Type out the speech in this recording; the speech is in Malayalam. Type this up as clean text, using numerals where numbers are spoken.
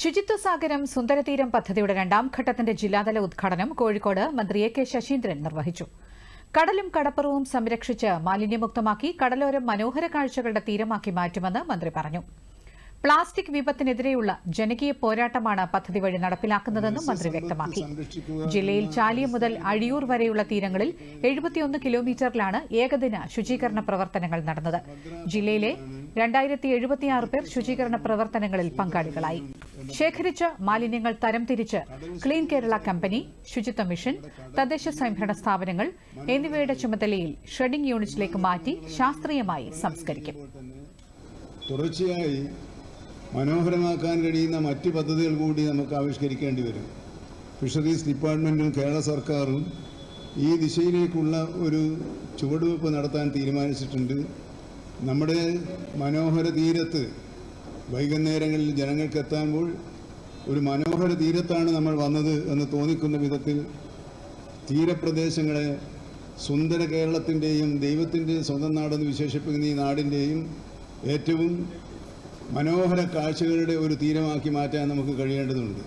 ശുചിത്വ സാഗരം സുന്ദരതീരം പദ്ധതിയുടെ രണ്ടാം ഘട്ടത്തിന്റെ ജില്ലാതല ഉദ്ഘാടനം കോഴിക്കോട് മന്ത്രി എ.കെ. ശശീന്ദ്രൻ നിർവഹിച്ചു. കടലും കടപ്പുറവും സംരക്ഷിച്ച് മാലിന്യമുക്തമാക്കി കടലോരം മനോഹര കാഴ്ചകളുടെ തീരമാക്കി മാറ്റുമെന്ന് മന്ത്രി പറഞ്ഞു. പ്ലാസ്റ്റിക് വിപത്തിനെതിരെയുള്ള ജനകീയ പോരാട്ടമാണ് പദ്ധതി വഴി നടപ്പിലാക്കുന്നതെന്നും മന്ത്രി വ്യക്തമാക്കി. ജില്ലയിൽ ചാലിയം മുതൽ അഴിയൂർ വരെയുള്ള തീരങ്ങളിൽ 71 കിലോമീറ്ററിലാണ് ഏകദിന ശുചീകരണ പ്രവർത്തനങ്ങൾ നടന്നത്. ജില്ലയിലെ 2076 പേർ ശുചീകരണ പ്രവർത്തനങ്ങളിൽ പങ്കാളികളായി. ശേഖരിച്ച മാലിന്യങ്ങൾ തരംതിരിച്ച് ക്ലീൻ കേരള കമ്പനി, ശുചിത്വ മിഷൻ, തദ്ദേശ സ്വയംഭരണ സ്ഥാപനങ്ങൾ എന്നിവയുടെ ചുമതലയിൽ ഷ്രെഡിംഗ് യൂണിറ്റിലേക്ക് മാറ്റി ശാസ്ത്രീയമായി സംസ്കരിക്കും. തുടർച്ചയായി മനോഹരമാക്കാൻ കഴിയുന്ന മറ്റ് പദ്ധതികൾ കൂടി നമുക്ക് ആവിഷ്കരിക്കേണ്ടി വരും. ഫിഷറീസ് ഡിപ്പാർട്ട്മെൻറ്റും കേരള സർക്കാരും ഈ ദിശയിലേക്കുള്ള ഒരു ചുവടുവെപ്പ് നടത്താൻ തീരുമാനിച്ചിട്ടുണ്ട്. നമ്മുടെ മനോഹര തീരത്ത് വൈകുന്നേരങ്ങളിൽ ജനങ്ങൾക്ക് എത്താമ്പോൾ ഒരു മനോഹര തീരത്താണ് നമ്മൾ വന്നത് എന്ന് തോന്നിക്കുന്ന വിധത്തിൽ തീരപ്രദേശങ്ങളെ സുന്ദര കേരളത്തിൻ്റെയും ദൈവത്തിൻ്റെയും സ്വന്തം നാടെന്ന് വിശേഷിപ്പിക്കുന്ന ഈ നാടിൻ്റെയും ഏറ്റവും മനോഹര കാഴ്ചകളുടെ ഒരു തീരമാക്കി മാറ്റാൻ നമുക്ക് കഴിയേണ്ടതുണ്ട്.